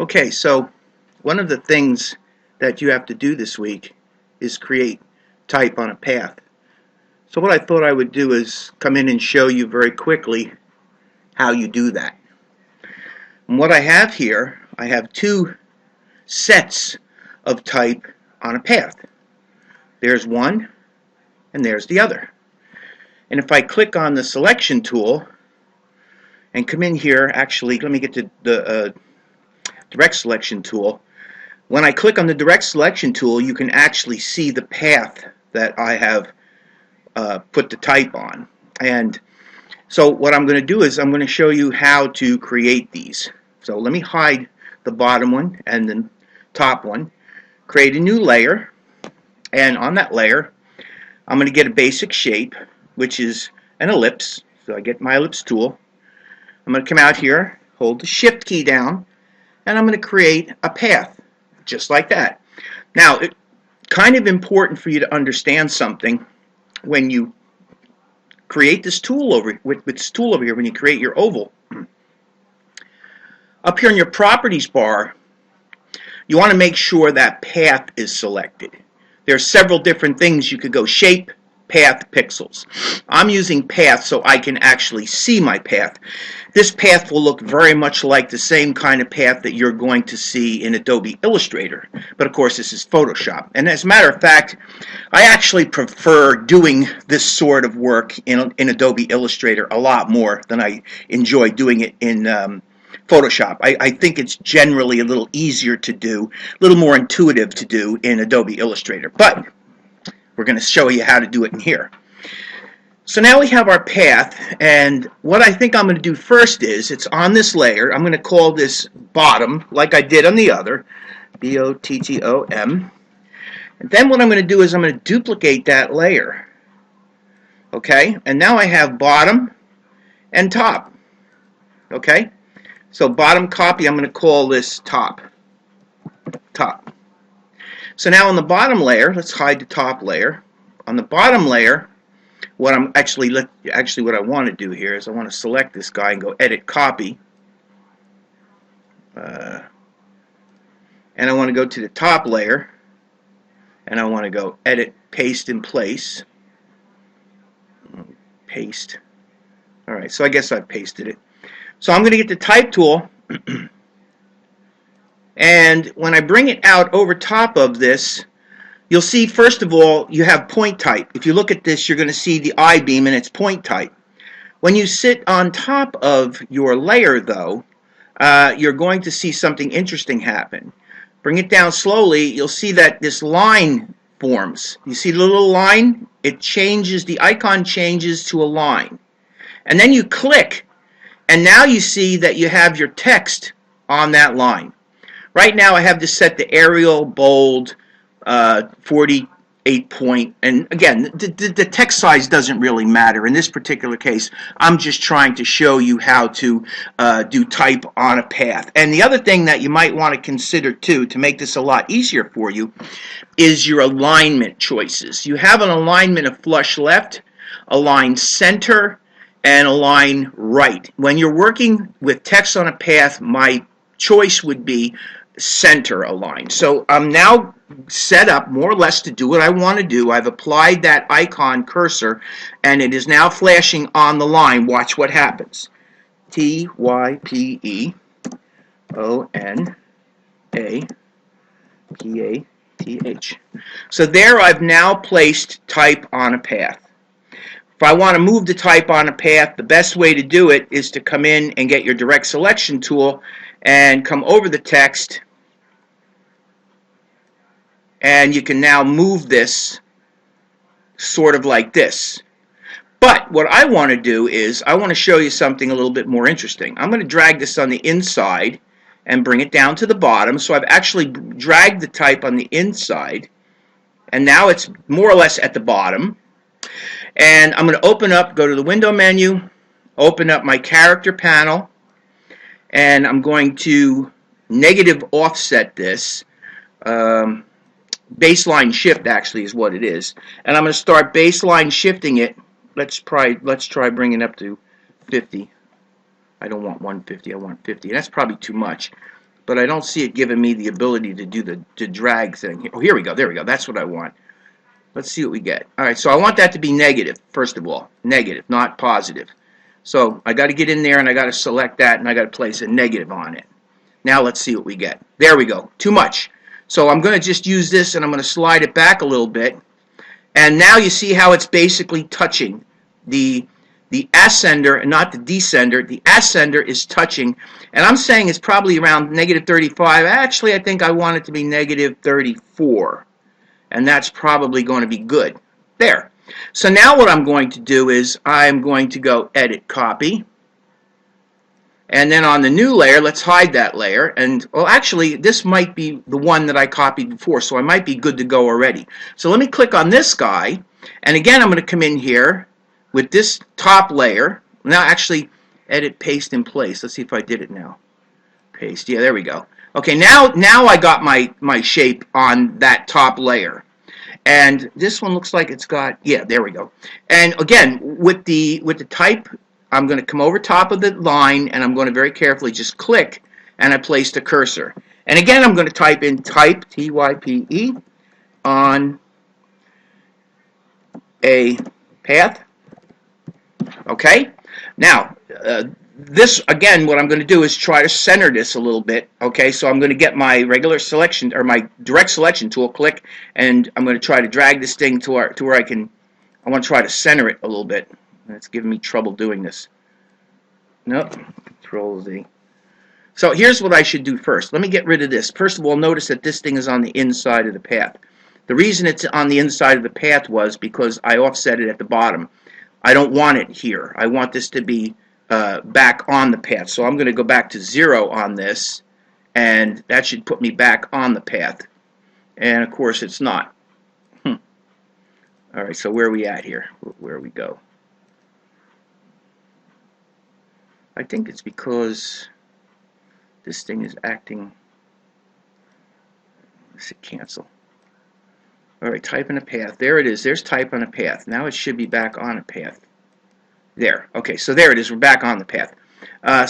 Okay, so one of the things that you have to do this week is create type on a path. So what I thought I would do is come in and show you very quickly how you do that. And what I have here, I have two sets of type on a path. There's one and there's the other. And if I click on the selection tool and come in here, actually let me get to the direct selection tool. When I click on the direct selection tool, you can actually see the path that I have put the type on. And so what I'm going to do is I'm going to show you how to create these. So let me hide the bottom one and the top one. Create a new layer, and on that layer I'm going to get a basic shape, which is an ellipse. So I get my ellipse tool. I'm going to come out here, hold the shift key down, and I'm going to create a path just like that. Now, it's kind of important for you to understand something when you create this tool over with this tool over here. When you create your oval, up here in your properties bar, you want to make sure that path is selected. There are several different things you could go: shape, path, pixels. I'm using path so I can actually see my path. This path will look very much like the same kind of path that you're going to see in Adobe Illustrator. But of course this is Photoshop. And as a matter of fact, I actually prefer doing this sort of work in Adobe Illustrator a lot more than I enjoy doing it in Photoshop. I think it's generally a little easier to do, a little more intuitive to do in Adobe Illustrator. But we're going to show you how to do it in here. So now we have our path, and what I think I'm going to do first is, it's on this layer. I'm going to call this bottom, like I did on the other, B-O-T-T-O-M. And then what I'm going to do is I'm going to duplicate that layer. Okay, and now I have bottom and top. Okay, so bottom copy, I'm going to call this top. Top. So now on the bottom layer, let's hide the top layer. On the bottom layer, what I'm actually what I want to do here is I want to select this guy and go edit copy. And I want to go to the top layer and I want to go edit paste in place. Paste. Alright, so I guess I've pasted it. So I'm going to get the type tool, and when I bring it out over top of this, you'll see, first of all, you have point type. If you look at this, you're going to see the I-beam and it's point type. When you sit on top of your layer, though, you're going to see something interesting happen. Bring it down slowly, you'll see that this line forms. You see the little line? It changes, the icon changes to a line. And then you click, and now you see that you have your text on that line. Right now I have this set to Arial, bold, 48 point, and again, the text size doesn't really matter. In this particular case, I'm just trying to show you how to do type on a path. And the other thing that you might want to consider too, to make this a lot easier for you, is your alignment choices. You have an alignment of flush left, align center, and align right. When you're working with text on a path, my choice would be center align. So I'm now set up more or less to do what I want to do. I've applied that icon cursor and it is now flashing on the line. Watch what happens. T-Y-P-E-O-N-A-P-A-T-H. So there I've now placed type on a path. If I want to move the type on a path, the best way to do it is to come in and get your direct selection tool and come over the text, and you can now move this sort of like this. But what I want to do is I want to show you something a little bit more interesting. I'm going to drag this on the inside and bring it down to the bottom. So I've actually dragged the type on the inside, and now it's more or less at the bottom. And I'm going to open up, go to the window menu, open up my character panel, and I'm going to negative offset this. Baseline shift actually is what it is. And I'm going to start baseline shifting it. Let's try bringing it up to 50. I don't want 150, I want 50. And that's probably too much. but I don't see it giving me the ability to do the drag thing. Oh, here we go. There we go. That's what I want. Let's see what we get. All right, so I want that to be negative, first of all. Negative, not positive. So I got to get in there, and I got to select that, and I got to place a negative on it. Now let's see what we get. There we go. Too much. So I'm going to just use this, and I'm going to slide it back a little bit. And now you see how it's basically touching the ascender and not the descender. The ascender is touching, and I'm saying it's probably around negative 35. Actually, I think I want it to be negative 34, and that's probably going to be good. There. So now what I'm going to do is I'm going to go Edit, Copy, and then on the new layer, let's hide that layer. And, well, actually, this might be the one that I copied before, so I might be good to go already. So let me click on this guy, and again, I'm going to come in here with this top layer. Now, actually, Edit, Paste in Place. Let's see if I did it now. Paste. Yeah, there we go. Okay, now I got my shape on that top layer. And this one looks like it's got, yeah, there we go. And again, with the type, I'm going to come over top of the line, and I'm going to very carefully just click, and I place the cursor. And again, I'm going to type in type, T-Y-P-E, on a path. Okay? Now, this, again, what I'm going to do is try to center this a little bit. Okay, so I'm going to get my regular selection, or my direct selection tool, click, and I'm going to try to drag this thing to where I want to try to center it a little bit. It's giving me trouble doing this. Nope. Control Z. So here's what I should do first. Let me get rid of this. First of all, notice that this thing is on the inside of the path. The reason it's on the inside of the path was because I offset it at the bottom. I don't want it here. I want this to be back on the path. So I'm going to go back to 0 on this, and that should put me back on the path. And of course it's not. All right, so where are we at here? Where we go? I think it's because this thing is acting. Let's hit cancel. All right, type in a path. There it is. There's type on a path. Now it should be back on a path. There. Okay, so there it is. We're back on the path.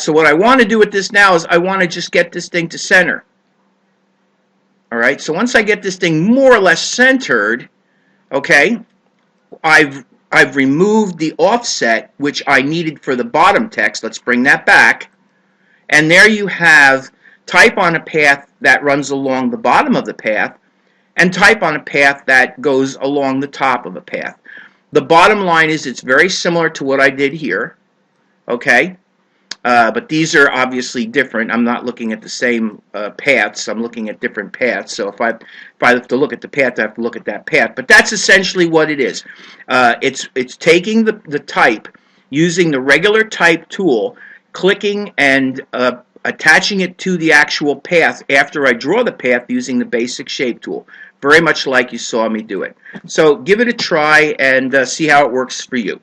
So what I want to do with this now is I want to just get this thing to center. All right, so once I get this thing more or less centered, okay, I've removed the offset which I needed for the bottom text. Let's bring that back. And there you have type on a path that runs along the bottom of the path, and type on a path that goes along the top of a path. The bottom line is it's very similar to what I did here, okay? But these are obviously different. I'm not looking at the same paths. I'm looking at different paths. So if I have to look at the path, I have to look at that path. But that's essentially what it is. It's taking the type, using the regular type tool, clicking and attaching it to the actual path after I draw the path using the basic shape tool. Very much like you saw me do it. So give it a try and see how it works for you.